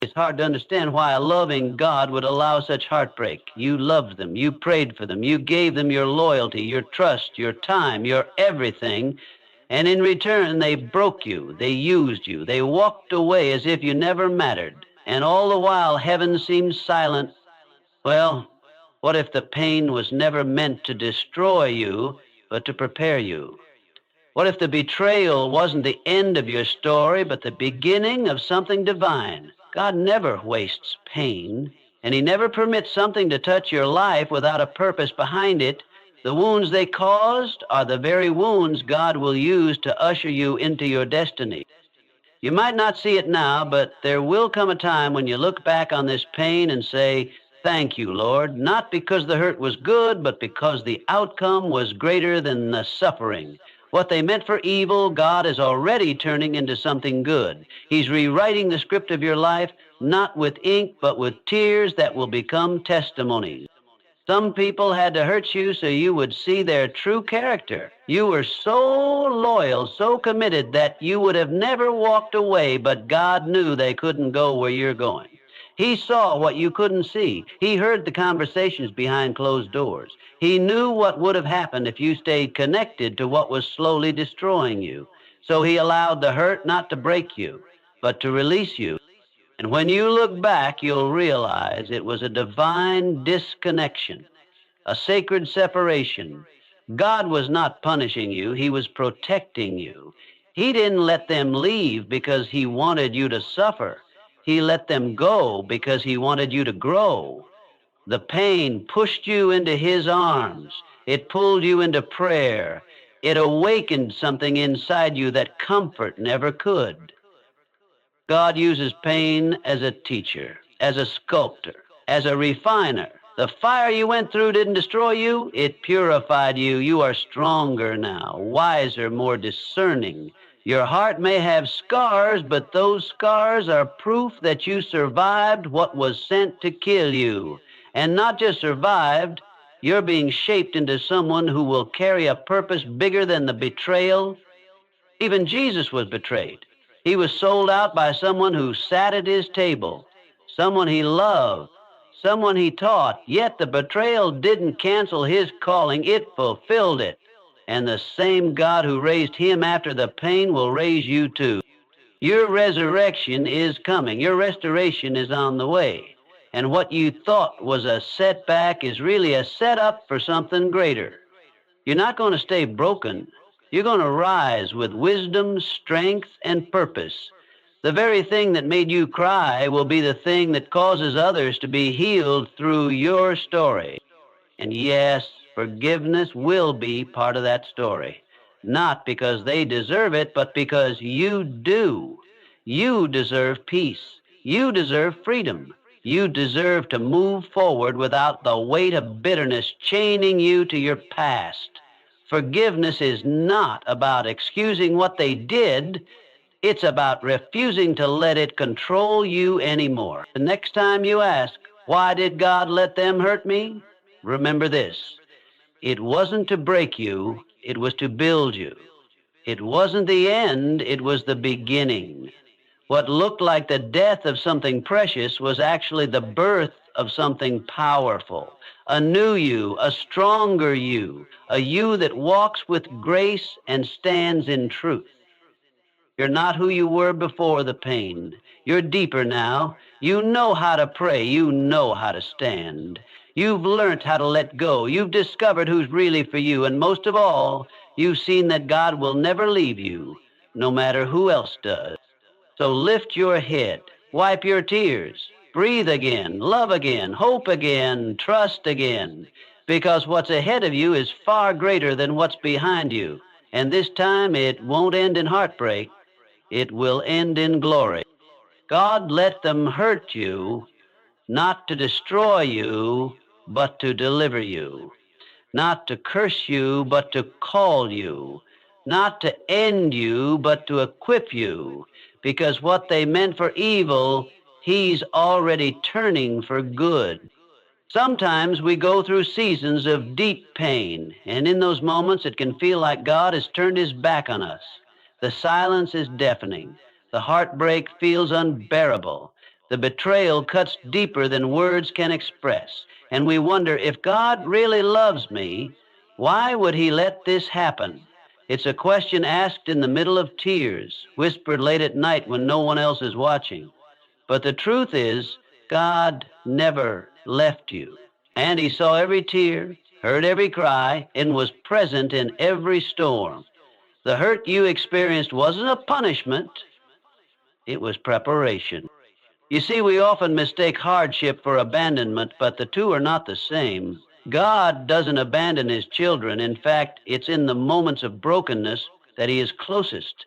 It's hard to understand why a loving God would allow such heartbreak. You loved them. You prayed for them. You gave them your loyalty, your trust, your time, your everything. And in return, they broke you. They used you. They walked away as if you never mattered. And all the while, heaven seemed silent. Well, what if the pain was never meant to destroy you, but to prepare you? What if the betrayal wasn't the end of your story, but the beginning of something divine? God never wastes pain, and He never permits something to touch your life without a purpose behind it. The wounds they caused are the very wounds God will use to usher you into your destiny. You might not see it now, but there will come a time when you look back on this pain and say, "Thank you, Lord," not because the hurt was good, but because the outcome was greater than the suffering. What they meant for evil, God is already turning into something good. He's rewriting the script of your life, not with ink, but with tears that will become testimonies. Some people had to hurt you so you would see their true character. You were so loyal, so committed that you would have never walked away, but God knew they couldn't go where you're going. He saw what you couldn't see. He heard the conversations behind closed doors. He knew what would have happened if you stayed connected to what was slowly destroying you. So He allowed the hurt not to break you, but to release you. And when you look back, you'll realize it was a divine disconnection, a sacred separation. God was not punishing you, He was protecting you. He didn't let them leave because He wanted you to suffer. He let them go because He wanted you to grow. The pain pushed you into His arms. It pulled you into prayer. It awakened something inside you that comfort never could. God uses pain as a teacher, as a sculptor, as a refiner. The fire you went through didn't destroy you, it purified you. You are stronger now, wiser, more discerning. Your heart may have scars, but those scars are proof that you survived what was sent to kill you. And not just survived, you're being shaped into someone who will carry a purpose bigger than the betrayal. Even Jesus was betrayed. He was sold out by someone who sat at His table, someone He loved, someone He taught. Yet the betrayal didn't cancel His calling, it fulfilled it. And the same God who raised Him after the pain will raise you too. Your resurrection is coming. Your restoration is on the way. And what you thought was a setback is really a setup for something greater. You're not going to stay broken. You're going to rise with wisdom, strength, and purpose. The very thing that made you cry will be the thing that causes others to be healed through your story. And yes, forgiveness will be part of that story. Not because they deserve it, but because you do. You deserve peace. You deserve freedom. You deserve to move forward without the weight of bitterness chaining you to your past. Forgiveness is not about excusing what they did. It's about refusing to let it control you anymore. The next time you ask, "Why did God let them hurt me?" remember this: it wasn't to break you, it was to build you. It wasn't the end, it was the beginning. What looked like the death of something precious was actually the birth of something powerful. A new you, a stronger you, a you that walks with grace and stands in truth. You're not who you were before the pain. You're deeper now. You know how to pray. You know how to stand. You've learned how to let go. You've discovered who's really for you. And most of all, you've seen that God will never leave you, no matter who else does. So lift your head, wipe your tears, breathe again, love again, hope again, trust again, because what's ahead of you is far greater than what's behind you. And this time it won't end in heartbreak. It will end in glory. God let them hurt you, not to destroy you, but to deliver you. Not to curse you, but to call you. Not to end you, but to equip you. Because what they meant for evil, He's already turning for good. Sometimes we go through seasons of deep pain, and in those moments it can feel like God has turned His back on us. The silence is deafening. The heartbreak feels unbearable. The betrayal cuts deeper than words can express. And we wonder, if God really loves me, why would he let this happen? It's a question asked in the middle of tears, whispered late at night when no one else is watching. But the truth is, God never left you. And he saw every tear, heard every cry, and was present in every storm. The hurt you experienced wasn't a punishment, it was preparation. You see, we often mistake hardship for abandonment, but the two are not the same. God doesn't abandon his children. In fact, it's in the moments of brokenness that he is closest.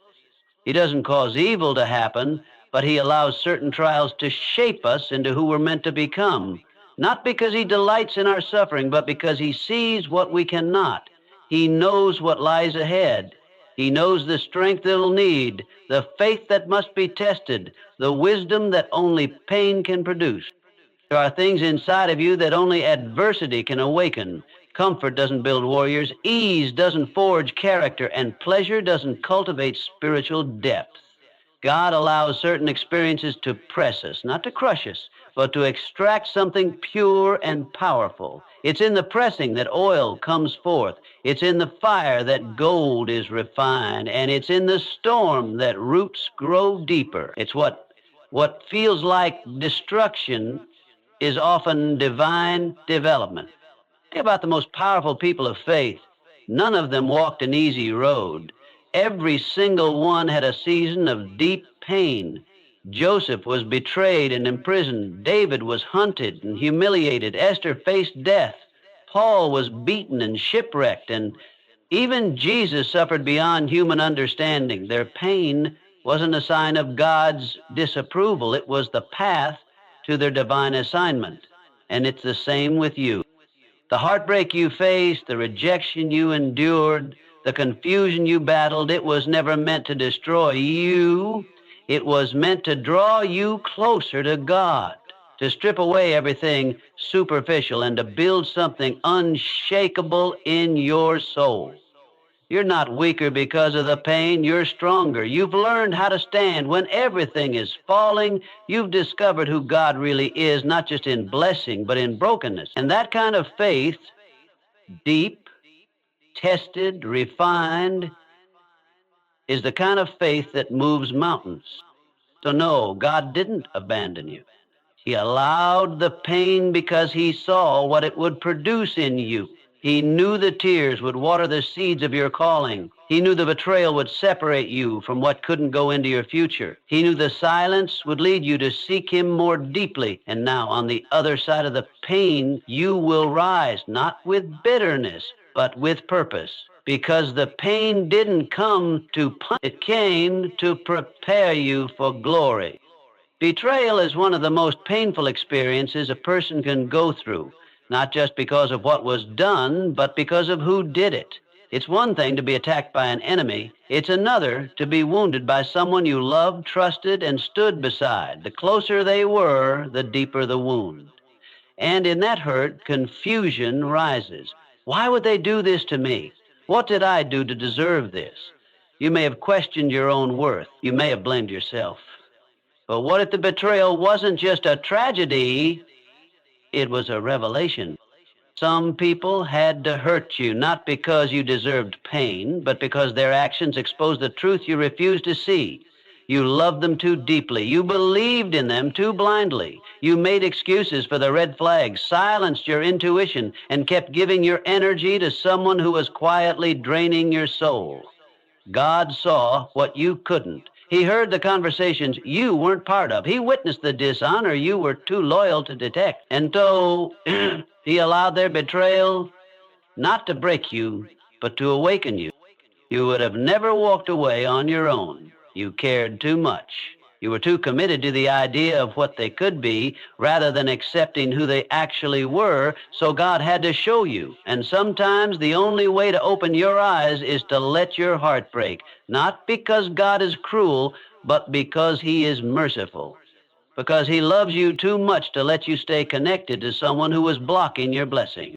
He doesn't cause evil to happen, but he allows certain trials to shape us into who we're meant to become. Not because he delights in our suffering, but because he sees what we cannot. He knows what lies ahead. He knows the strength it'll need, the faith that must be tested, the wisdom that only pain can produce. There are things inside of you that only adversity can awaken. Comfort doesn't build warriors, ease doesn't forge character, and pleasure doesn't cultivate spiritual depth. God allows certain experiences to press us, not to crush us, but to extract something pure and powerful. It's in the pressing that oil comes forth. It's in the fire that gold is refined. And it's in the storm that roots grow deeper. It's what feels like destruction is often divine development. Think about the most powerful people of faith. None of them walked an easy road. Every single one had a season of deep pain. Joseph was betrayed and imprisoned. David was hunted and humiliated. Esther faced death. Paul was beaten and shipwrecked. And even Jesus suffered beyond human understanding. Their pain wasn't a sign of God's disapproval. It was the path to their divine assignment. And it's the same with you. The heartbreak you faced, the rejection you endured, the confusion you battled, it was never meant to destroy you. It was meant to draw you closer to God, to strip away everything superficial and to build something unshakable in your soul. You're not weaker because of the pain. You're stronger. You've learned how to stand when everything is falling. You've discovered who God really is, not just in blessing, but in brokenness. And that kind of faith, deep, tested, refined, is the kind of faith that moves mountains. So no, God didn't abandon you. He allowed the pain because he saw what it would produce in you. He knew the tears would water the seeds of your calling. He knew the betrayal would separate you from what couldn't go into your future. He knew the silence would lead you to seek him more deeply. And now, on the other side of the pain, you will rise, not with bitterness, but with purpose. Because the pain didn't come to punish, it came to prepare you for glory. Betrayal is one of the most painful experiences a person can go through. Not just because of what was done, but because of who did it. It's one thing to be attacked by an enemy. It's another to be wounded by someone you loved, trusted, and stood beside. The closer they were, the deeper the wound. And in that hurt, confusion rises. Why would they do this to me? What did I do to deserve this? You may have questioned your own worth. You may have blamed yourself. But what if the betrayal wasn't just a tragedy? It was a revelation. Some people had to hurt you, not because you deserved pain, but because their actions exposed the truth you refused to see. You loved them too deeply. You believed in them too blindly. You made excuses for the red flags, silenced your intuition, and kept giving your energy to someone who was quietly draining your soul. God saw what you couldn't. He heard the conversations you weren't part of. He witnessed the dishonor you were too loyal to detect. And so he allowed their betrayal not to break you, but to awaken you. You would have never walked away on your own. You cared too much. You were too committed to the idea of what they could be rather than accepting who they actually were, so God had to show you. And sometimes the only way to open your eyes is to let your heart break, not because God is cruel, but because he is merciful, because he loves you too much to let you stay connected to someone who was blocking your blessing.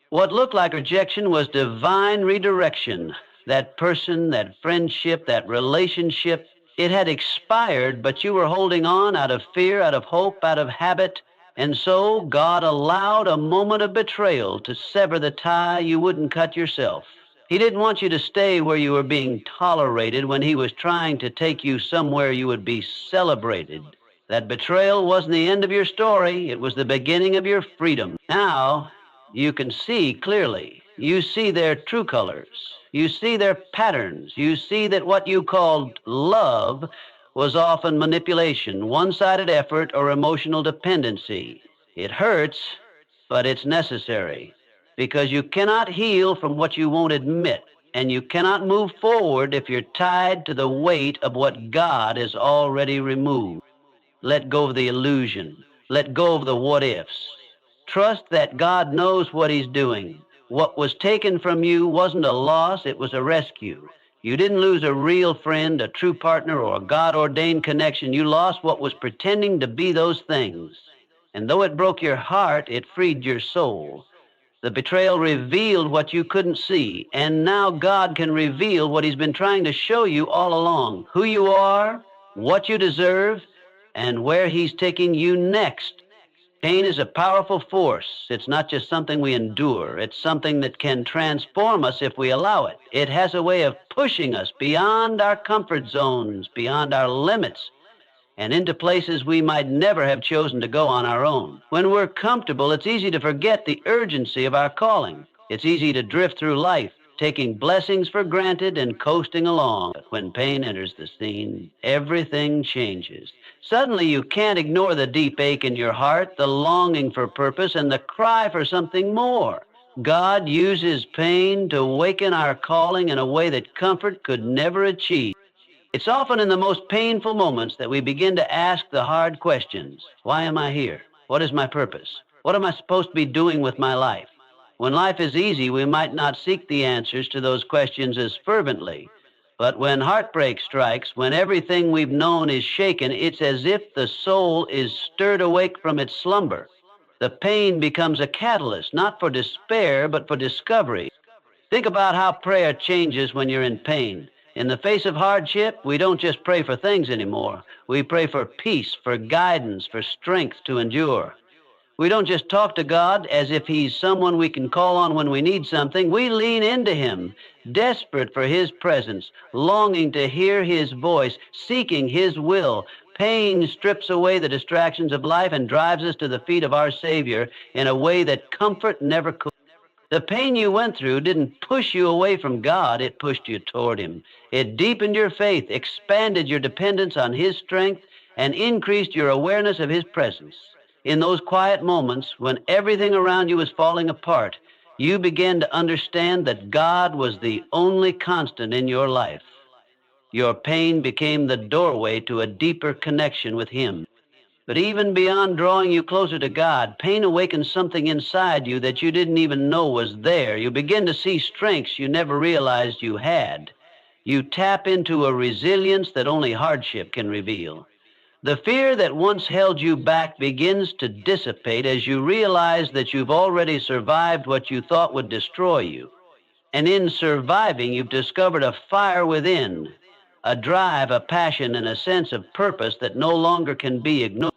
What looked like rejection was divine redirection. That person, that friendship, that relationship It had expired, but you were holding on out of fear, out of hope, out of habit. And so God allowed a moment of betrayal to sever the tie you wouldn't cut yourself. He didn't want you to stay where you were being tolerated when he was trying to take you somewhere you would be celebrated. That betrayal wasn't the end of your story. It was the beginning of your freedom. Now you can see clearly. You see their true colors. You see their patterns. You see that what you called love was often manipulation, one-sided effort, or emotional dependency. It hurts, but it's necessary, because you cannot heal from what you won't admit, and you cannot move forward if you're tied to the weight of what God has already removed. Let go of the illusion. Let go of the what-ifs. Trust that God knows what he's doing. What was taken from you wasn't a loss, it was a rescue. You didn't lose a real friend, a true partner, or a God-ordained connection. You lost what was pretending to be those things. And though it broke your heart, it freed your soul. The betrayal revealed what you couldn't see, and now God can reveal what he's been trying to show you all along: who you are, what you deserve, and where he's taking you next. Pain is a powerful force. It's not just something we endure. It's something that can transform us if we allow it. It has a way of pushing us beyond our comfort zones, beyond our limits, and into places we might never have chosen to go on our own. When we're comfortable, it's easy to forget the urgency of our calling. It's easy to drift through life, taking blessings for granted and coasting along. But when pain enters the scene, everything changes. Suddenly, you can't ignore the deep ache in your heart, the longing for purpose, and the cry for something more. God uses pain to awaken our calling in a way that comfort could never achieve. It's often in the most painful moments that we begin to ask the hard questions. Why am I here? What is my purpose? What am I supposed to be doing with my life? When life is easy, we might not seek the answers to those questions as fervently. But when heartbreak strikes, when everything we've known is shaken, it's as if the soul is stirred awake from its slumber. The pain becomes a catalyst, not for despair, but for discovery. Think about how prayer changes when you're in pain. In the face of hardship, we don't just pray for things anymore. We pray for peace, for guidance, for strength to endure. We don't just talk to God as if he's someone we can call on when we need something. We lean into him, desperate for his presence, longing to hear his voice, seeking his will. Pain strips away the distractions of life and drives us to the feet of our Savior in a way that comfort never could. The pain you went through didn't push you away from God, it pushed you toward him. It deepened your faith, expanded your dependence on his strength, and increased your awareness of his presence. In those quiet moments when everything around you was falling apart, you began to understand that God was the only constant in your life. Your pain became the doorway to a deeper connection with him. But even beyond drawing you closer to God, pain awakens something inside you that you didn't even know was there. You begin to see strengths you never realized you had. You tap into a resilience that only hardship can reveal. The fear that once held you back begins to dissipate as you realize that you've already survived what you thought would destroy you. And in surviving, you've discovered a fire within, a drive, a passion, and a sense of purpose that no longer can be ignored.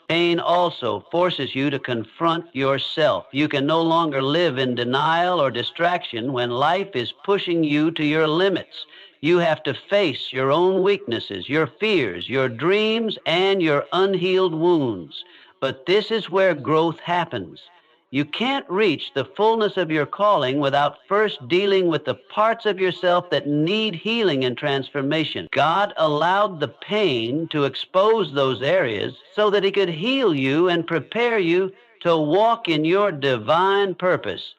Pain also forces you to confront yourself. You can no longer live in denial or distraction when life is pushing you to your limits. You have to face your own weaknesses, your fears, your dreams, and your unhealed wounds. But this is where growth happens. You can't reach the fullness of your calling without first dealing with the parts of yourself that need healing and transformation. God allowed the pain to expose those areas so that he could heal you and prepare you to walk in your divine purpose.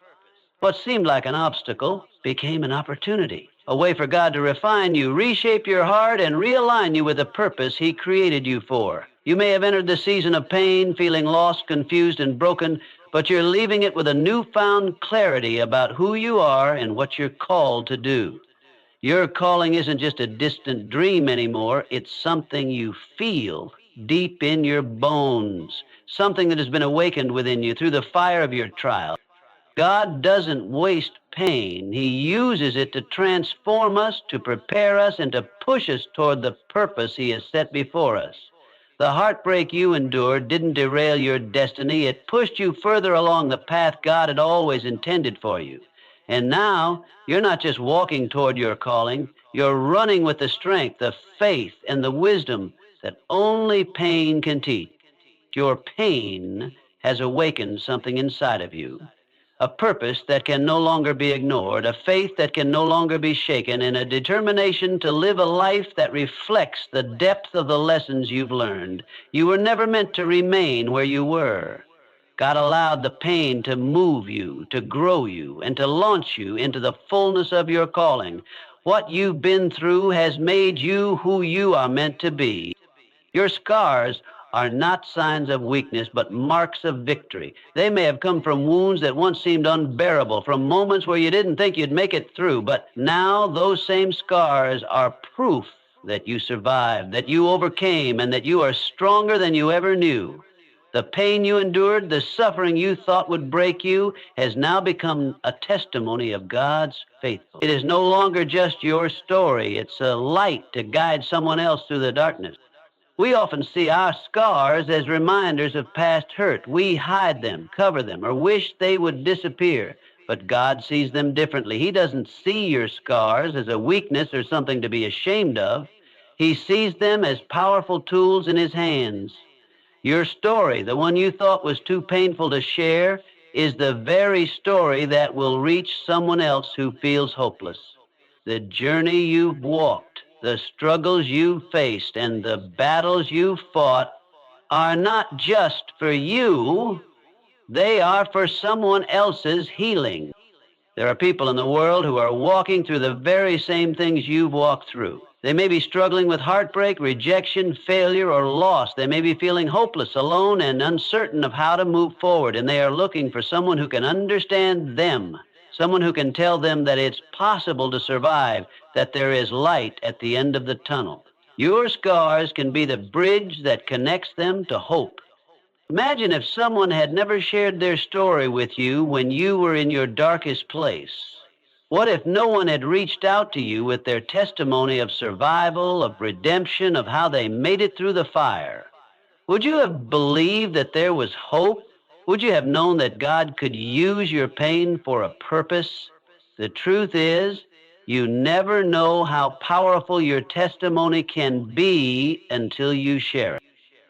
What seemed like an obstacle became an opportunity, a way for God to refine you, reshape your heart, and realign you with the purpose he created you for. You may have entered the season of pain feeling lost, confused, and broken, but you're leaving it with a newfound clarity about who you are and what you're called to do. Your calling isn't just a distant dream anymore. It's something you feel deep in your bones, something that has been awakened within you through the fire of your trial. God doesn't waste pain. He uses it to transform us, to prepare us, and to push us toward the purpose He has set before us. The heartbreak you endured didn't derail your destiny. It pushed you further along the path God had always intended for you. And now, you're not just walking toward your calling, you're running with the strength, the faith, and the wisdom that only pain can teach. Your pain has awakened something inside of you, a purpose that can no longer be ignored, a faith that can no longer be shaken, and a determination to live a life that reflects the depth of the lessons you've learned. You were never meant to remain where you were. God allowed the pain to move you, to grow you, and to launch you into the fullness of your calling. What you've been through has made you who you are meant to be. Your scars are not signs of weakness, but marks of victory. They may have come from wounds that once seemed unbearable, from moments where you didn't think you'd make it through, but now those same scars are proof that you survived, that you overcame, and that you are stronger than you ever knew. The pain you endured, the suffering you thought would break you, has now become a testimony of God's faithfulness. It is no longer just your story. It's a light to guide someone else through the darkness. We often see our scars as reminders of past hurt. We hide them, cover them, or wish they would disappear. But God sees them differently. He doesn't see your scars as a weakness or something to be ashamed of. He sees them as powerful tools in His hands. Your story, the one you thought was too painful to share, is the very story that will reach someone else who feels hopeless. The journey you've walked, the struggles you've faced, and the battles you've fought are not just for you, they are for someone else's healing. There are people in the world who are walking through the very same things you've walked through. They may be struggling with heartbreak, rejection, failure, or loss. They may be feeling hopeless, alone, and uncertain of how to move forward, and they are looking for someone who can understand them, someone who can tell them that it's possible to survive, that there is light at the end of the tunnel. Your scars can be the bridge that connects them to hope. Imagine if someone had never shared their story with you when you were in your darkest place. What if no one had reached out to you with their testimony of survival, of redemption, of how they made it through the fire? Would you have believed that there was hope? Would you have known that God could use your pain for a purpose? The truth is, you never know how powerful your testimony can be until you share it.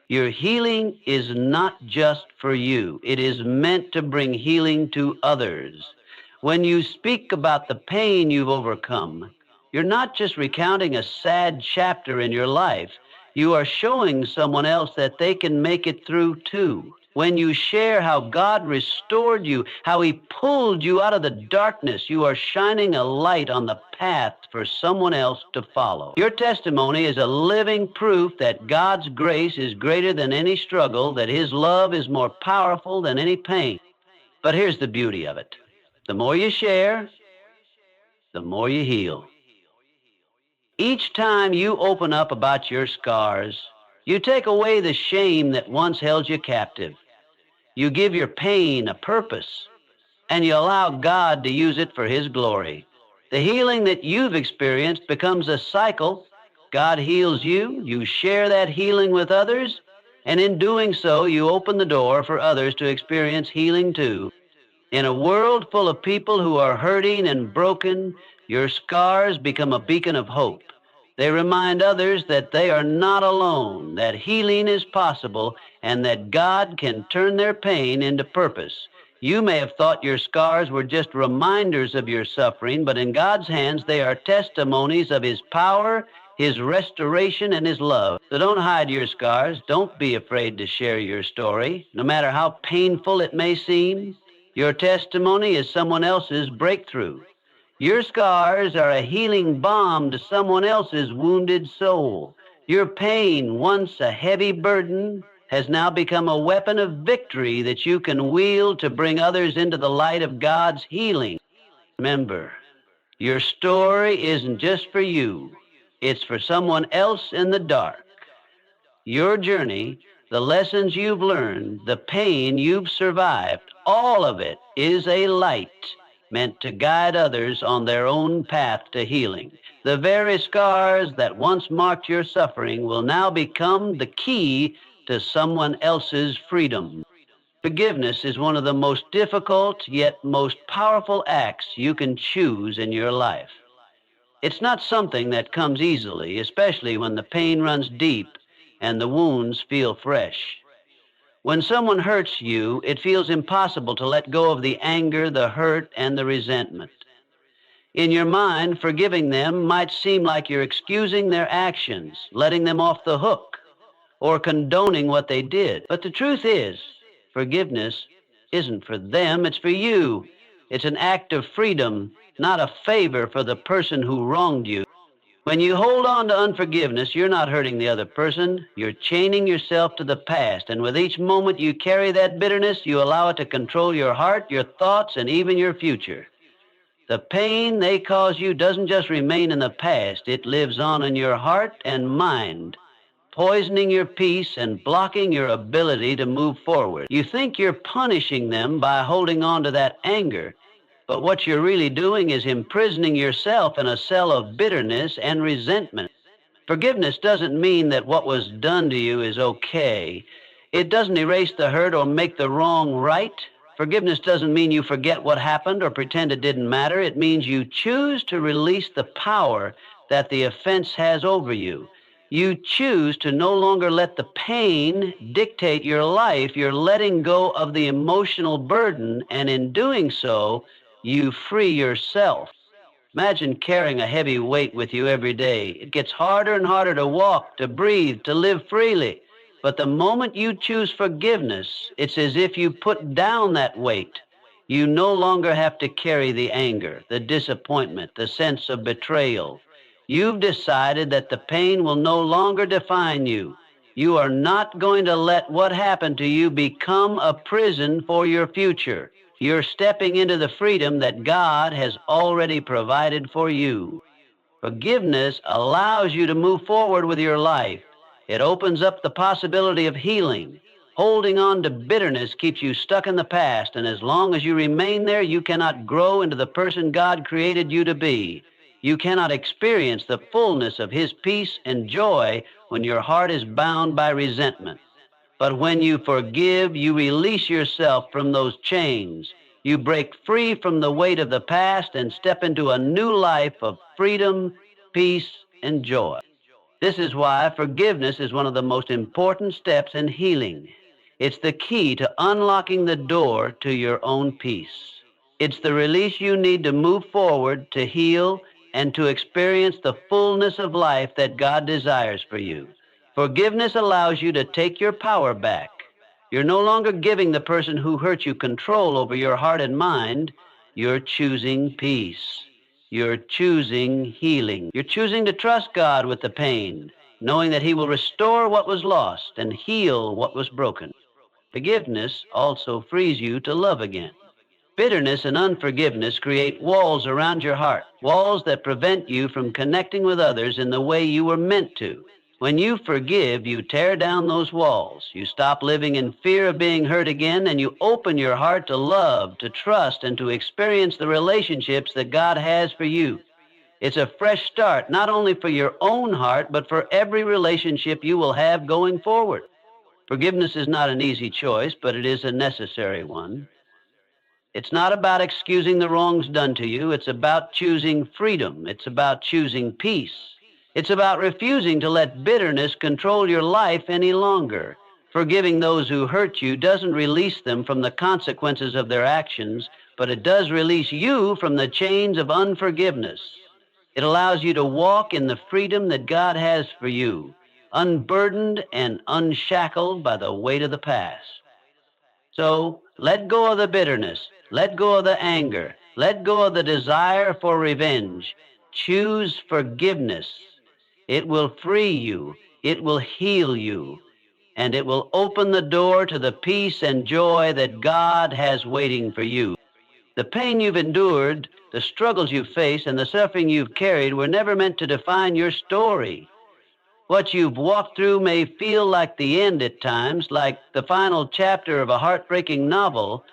Your healing is not just for you. It is meant to bring healing to others. When you speak about the pain you've overcome, you're not just recounting a sad chapter in your life. You are showing someone else that they can make it through too. When you share how God restored you, how He pulled you out of the darkness, you are shining a light on the path for someone else to follow. Your testimony is a living proof that God's grace is greater than any struggle, that His love is more powerful than any pain. But here's the beauty of it. The more you share, the more you heal. Each time you open up about your scars, you take away the shame that once held you captive. You give your pain a purpose, and you allow God to use it for His glory. The healing that you've experienced becomes a cycle. God heals you, you share that healing with others, and in doing so, you open the door for others to experience healing too. In a world full of people who are hurting and broken, your scars become a beacon of hope. They remind others that they are not alone, that healing is possible, and that God can turn their pain into purpose. You may have thought your scars were just reminders of your suffering, but in God's hands, they are testimonies of His power, His restoration, and His love. So don't hide your scars. Don't be afraid to share your story, no matter how painful it may seem. Your testimony is someone else's breakthrough. Your scars are a healing balm to someone else's wounded soul. Your pain, once a heavy burden, has now become a weapon of victory that you can wield to bring others into the light of God's healing. Remember, your story isn't just for you. It's for someone else in the dark. Your journey The lessons you've learned, the pain you've survived, all of it is a light meant to guide others on their own path to healing. The very scars that once marked your suffering will now become the key to someone else's freedom. Forgiveness is one of the most difficult yet most powerful acts you can choose in your life. It's not something that comes easily, especially when the pain runs deep and the wounds feel fresh. When someone hurts you, it feels impossible to let go of the anger, the hurt, and the resentment. In your mind, forgiving them might seem like you're excusing their actions, letting them off the hook, or condoning what they did. But the truth is, forgiveness isn't for them, it's for you. It's an act of freedom, not a favor for the person who wronged you. When you hold on to unforgiveness, you're not hurting the other person. You're chaining yourself to the past. And with each moment you carry that bitterness, you allow it to control your heart, your thoughts, and even your future. The pain they cause you doesn't just remain in the past. It lives on in your heart and mind, poisoning your peace and blocking your ability to move forward. You think you're punishing them by holding on to that anger. But what you're really doing is imprisoning yourself in a cell of bitterness and resentment. Forgiveness doesn't mean that what was done to you is okay. It doesn't erase the hurt or make the wrong right. Forgiveness doesn't mean you forget what happened or pretend it didn't matter. It means you choose to release the power that the offense has over you. You choose to no longer let the pain dictate your life. You're letting go of the emotional burden, and in doing so, you free yourself. Imagine carrying a heavy weight with you every day. It gets harder and harder to walk, to breathe, to live freely. But the moment you choose forgiveness, it's as if you put down that weight. You no longer have to carry the anger, the disappointment, the sense of betrayal. You've decided that the pain will no longer define you. You are not going to let what happened to you become a prison for your future. You're stepping into the freedom that God has already provided for you. Forgiveness allows you to move forward with your life. It opens up the possibility of healing. Holding on to bitterness keeps you stuck in the past, and as long as you remain there, you cannot grow into the person God created you to be. You cannot experience the fullness of His peace and joy when your heart is bound by resentment. But when you forgive, you release yourself from those chains. You break free from the weight of the past and step into a new life of freedom, peace, and joy. This is why forgiveness is one of the most important steps in healing. It's the key to unlocking the door to your own peace. It's the release you need to move forward, to heal, and to experience the fullness of life that God desires for you. Forgiveness allows you to take your power back. You're no longer giving the person who hurt you control over your heart and mind. You're choosing peace. You're choosing healing. You're choosing to trust God with the pain, knowing that He will restore what was lost and heal what was broken. Forgiveness also frees you to love again. Bitterness and unforgiveness create walls around your heart, walls that prevent you from connecting with others in the way you were meant to. When you forgive, you tear down those walls. You stop living in fear of being hurt again, and you open your heart to love, to trust, and to experience the relationships that God has for you. It's a fresh start, not only for your own heart, but for every relationship you will have going forward. Forgiveness is not an easy choice, but it is a necessary one. It's not about excusing the wrongs done to you. It's about choosing freedom. It's about choosing peace. It's about refusing to let bitterness control your life any longer. Forgiving those who hurt you doesn't release them from the consequences of their actions, but it does release you from the chains of unforgiveness. It allows you to walk in the freedom that God has for you, unburdened and unshackled by the weight of the past. So let go of the bitterness. Let go of the anger. Let go of the desire for revenge. Choose forgiveness. It will free you. It will heal you. And it will open the door to the peace and joy that God has waiting for you. The pain you've endured, the struggles you've faced, and the suffering you've carried were never meant to define your story. What you've walked through may feel like the end at times, like the final chapter of a heartbreaking novel,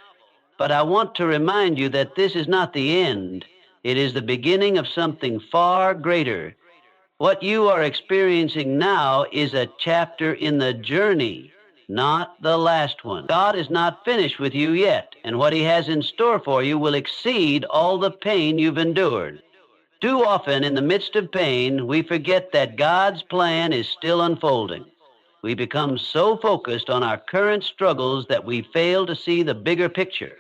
but I want to remind you that this is not the end. It is the beginning of something far greater. What you are experiencing now is a chapter in the journey, not the last one. God is not finished with you yet, and what He has in store for you will exceed all the pain you've endured. Too often, in the midst of pain, we forget that God's plan is still unfolding. We become so focused on our current struggles that we fail to see the bigger picture.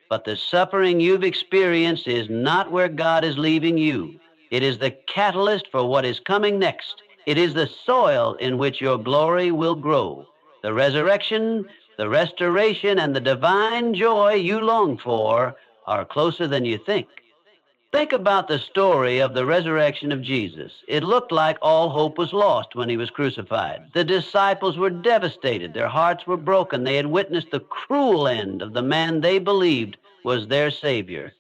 But the suffering you've experienced is not where God is leaving you. It is the catalyst for what is coming next. It is the soil in which your glory will grow. The resurrection, the restoration, and the divine joy you long for are closer than you think. Think about the story of the resurrection of Jesus. It looked like all hope was lost when He was crucified. The disciples were devastated. Their hearts were broken. They had witnessed the cruel end of the man they believed was their Savior.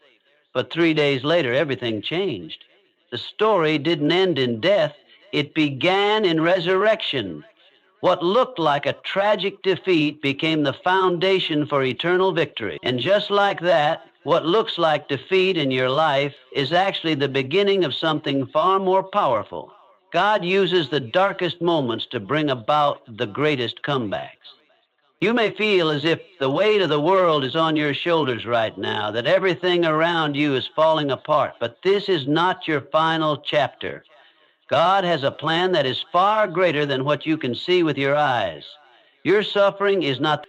But 3 days later, everything changed. The story didn't end in death. It began in resurrection. What looked like a tragic defeat became the foundation for eternal victory. And just like that, what looks like defeat in your life is actually the beginning of something far more powerful. God uses the darkest moments to bring about the greatest comebacks. You may feel as if the weight of the world is on your shoulders right now, that everything around you is falling apart, but this is not your final chapter. God has a plan that is far greater than what you can see with your eyes. Your suffering is not